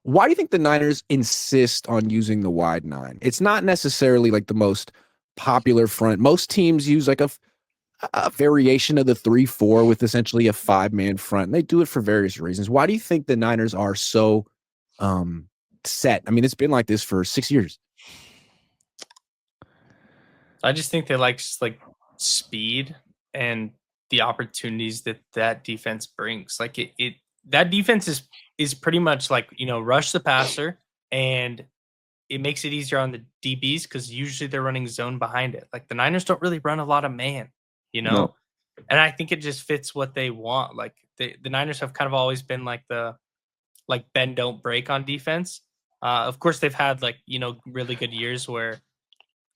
Why do you think the Niners insist on using the wide nine? It's not necessarily like the most popular front. Most teams use like a variation of the 3-4 with essentially a 5-man front. And they do it for various reasons. Why do you think the Niners are so set? I mean, it's been like this for 6 years. I just think they like speed and the opportunities that defense brings. Like that defense is pretty much like, rush the passer, and it makes it easier on the DBs because usually they're running zone behind it. Like the Niners don't really run a lot of man, No. and I think it just fits what they want. Like the Niners have kind of always been like the bend don't break on defense. Of course, they've had really good years where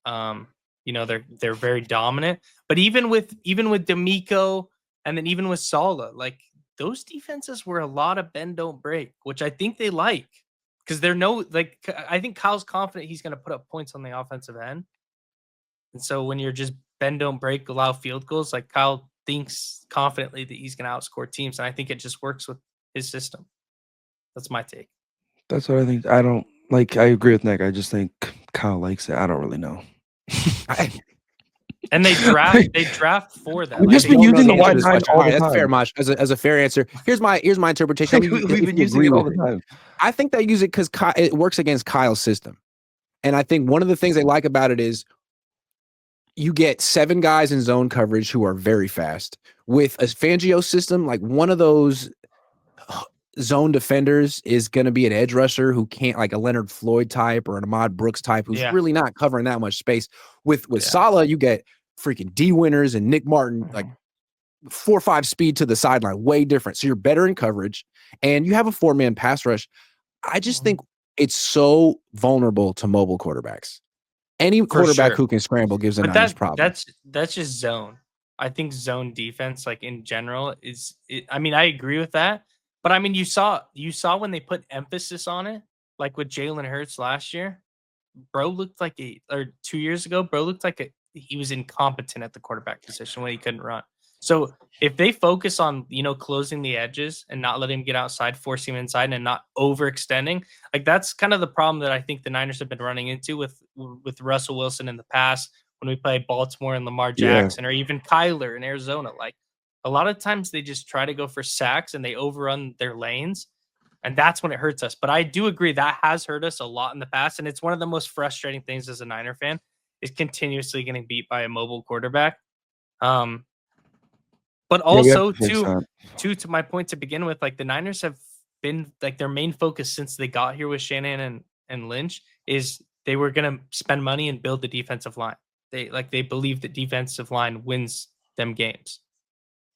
they're very dominant. But even with D'Amico and then even with Saleh, like those defenses were a lot of bend don't break, which I think they like because I think Kyle's confident he's going to put up points on the offensive end. And so when you're just bend don't break, allow field goals, like Kyle thinks confidently that he's going to outscore teams, and I think it just works with his system. That's my take. That's what I think. I agree with Nick. I just think Kyle likes it. I don't really know. And they draft for that. We've just been using the wide nine all the time. That's fair, Mosh. As a fair answer, here's my interpretation. We've been using it all the time. I think they use it because it works against Kyle's system, and I think one of the things they like about it is you get 7 guys in zone coverage who are very fast. With a Fangio system, like one of those zone defenders is going to be an edge rusher who can't, like a Leonard Floyd type or an Ahmad Brooks type, who's really not covering that much space. With Saleh, you get freaking D Winners and Nick Martin, like 4-5 speed to the sideline, way different. So you're better in coverage, and you have a 4-man pass rush. I just think it's so vulnerable to mobile quarterbacks. Any quarterback who can scramble gives a Niners problem. That's just zone. I think zone defense, like in general, I mean, I agree with that. But I mean, you saw when they put emphasis on it, like with Jalen Hurts last year, bro looked like 2 years ago, bro looked like he was incompetent at the quarterback position when he couldn't run. So if they focus on, closing the edges and not letting him get outside, forcing him inside and not overextending, like that's kind of the problem that I think the Niners have been running into with Russell Wilson in the past when we play Baltimore and Lamar Jackson or even Kyler in Arizona. Like a lot of times they just try to go for sacks and they overrun their lanes, and that's when it hurts us. But I do agree that has hurt us a lot in the past, and it's one of the most frustrating things as a Niner fan is continuously getting beat by a mobile quarterback. But also, to my point to begin with, like the Niners have been like their main focus since they got here with Shanahan and Lynch is they were going to spend money and build the defensive line. They believe that defensive line wins them games.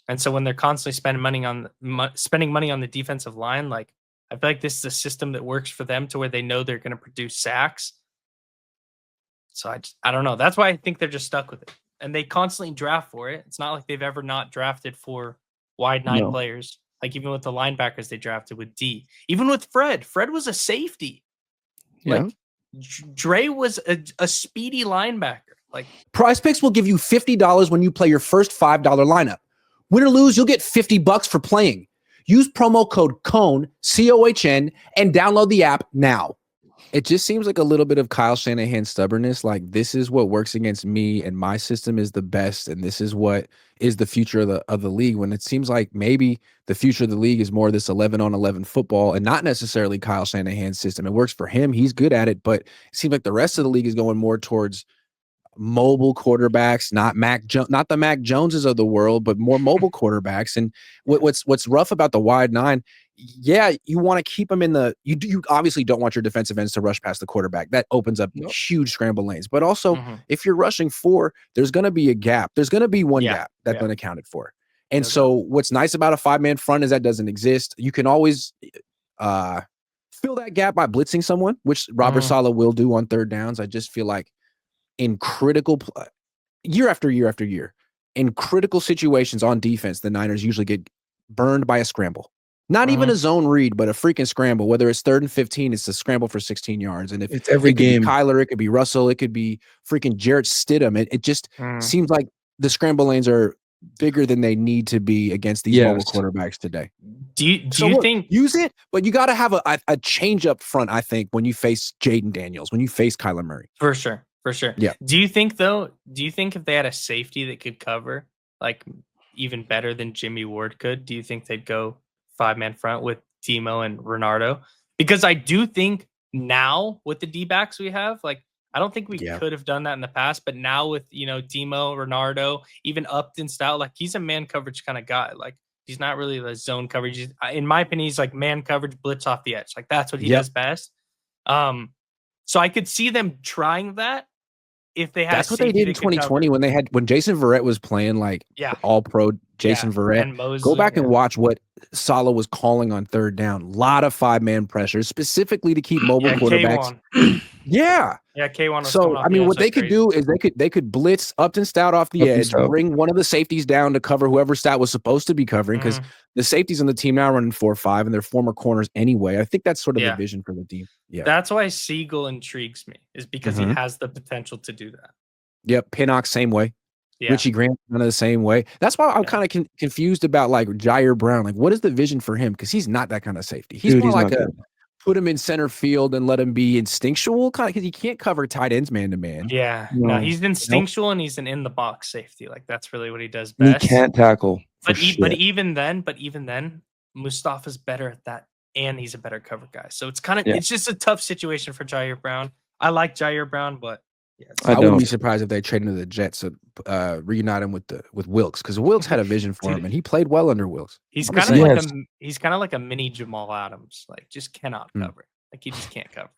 And so when they're constantly spending money on the defensive line, like I feel like this is a system that works for them to where they know they're going to produce sacks. So I don't know. That's why I think they're just stuck with it. And they constantly draft for it. It's not like they've ever not drafted for wide nine players. Like even with the linebackers they drafted with D. Even with Fred. Fred was a safety. Yeah. Like Dre was a speedy linebacker. Like Prize Picks will give you $50 when you play your first $5 lineup. Win or lose, you'll get $50 for playing. Use promo code Cohn, COHN, and download the app now. It just seems like a little bit of Kyle Shanahan's stubbornness. Like, this is what works against me, and my system is the best, and this is what is the future of the league. When it seems like maybe the future of the league is more this 11-on-11 football and not necessarily Kyle Shanahan's system. It works for him. He's good at it, but it seems like the rest of the league is going more towards mobile quarterbacks, not the Mac Joneses of the world, but more mobile quarterbacks. And what's rough about the wide nine, you want to keep them in you obviously don't want your defensive ends to rush past the quarterback. That opens up huge scramble lanes. But also, if you're rushing 4, there's going to be a gap. There's going to be one gap that's unaccounted for. And so what's nice about a 5-man front is that doesn't exist. You can always fill that gap by blitzing someone, which Robert Saleh will do on third downs. I just feel like in critical year after year after year, in critical situations on defense, the Niners usually get burned by a scramble. Not even a zone read, but a freaking scramble. Whether it's 3rd and 15, it's a scramble for 16 yards. And if it's every game, Kyler, it could be Russell, it could be freaking Jarrett Stidham. It just seems like the scramble lanes are bigger than they need to be against these mobile quarterbacks today. Do you think use it? But you got to have a change up front. I think when you face Jaden Daniels, when you face Kyler Murray, for sure. Yeah. Do you think if they had a safety that could cover like even better than Jimmy Ward could, do you think they'd go 5-man front with Demo and Renardo? Because I do think now with the D-backs we have, like I don't think we could have done that in the past, but now with Demo, Renardo, even Upton Stout, like he's a man coverage kind of guy. Like he's not really the zone coverage. In my opinion, he's like man coverage, blitz off the edge. Like that's what he does best. So I could see them trying that if they had. That's what they did in 2020 when Jason Verrett was playing like all pro Jason Verrett. And Mosley, go back and watch what Saleh was calling on third down. A lot of 5-man pressure, specifically to keep mobile quarterbacks. Yeah, K1. So I mean, what they could do is they could blitz Upton Stout off the edge, bring one of the safeties down to cover whoever Stout was supposed to be covering, because the safeties on the team now running 4-5 and they're former corners anyway. I think that's sort of the vision for the team. Yeah, that's why Siegel intrigues me, is because he has the potential to do that. Yep, Pinnock same way. Yeah. Richie Grant kind of the same way. That's why I'm kind of confused about like Jair Brown. Like, what is the vision for him? Because he's not that kind of safety. He's more like put him in center field and let him be instinctual, kind of, because he can't cover tight ends man to man. Yeah, no, he's instinctual and he's an in the box safety. Like that's really what he does best. He can't tackle. But even then, Mustafa's better at that, and he's a better cover guy. So it's kind of it's just a tough situation for Jair Brown. I like Jair Brown, but I wouldn't be surprised if they traded him to the Jets to reunite him with Wilkes, because Wilkes had a vision for him and he played well under Wilkes. He's kind of like a mini Jamal Adams, like just cannot cover. Like he just can't cover.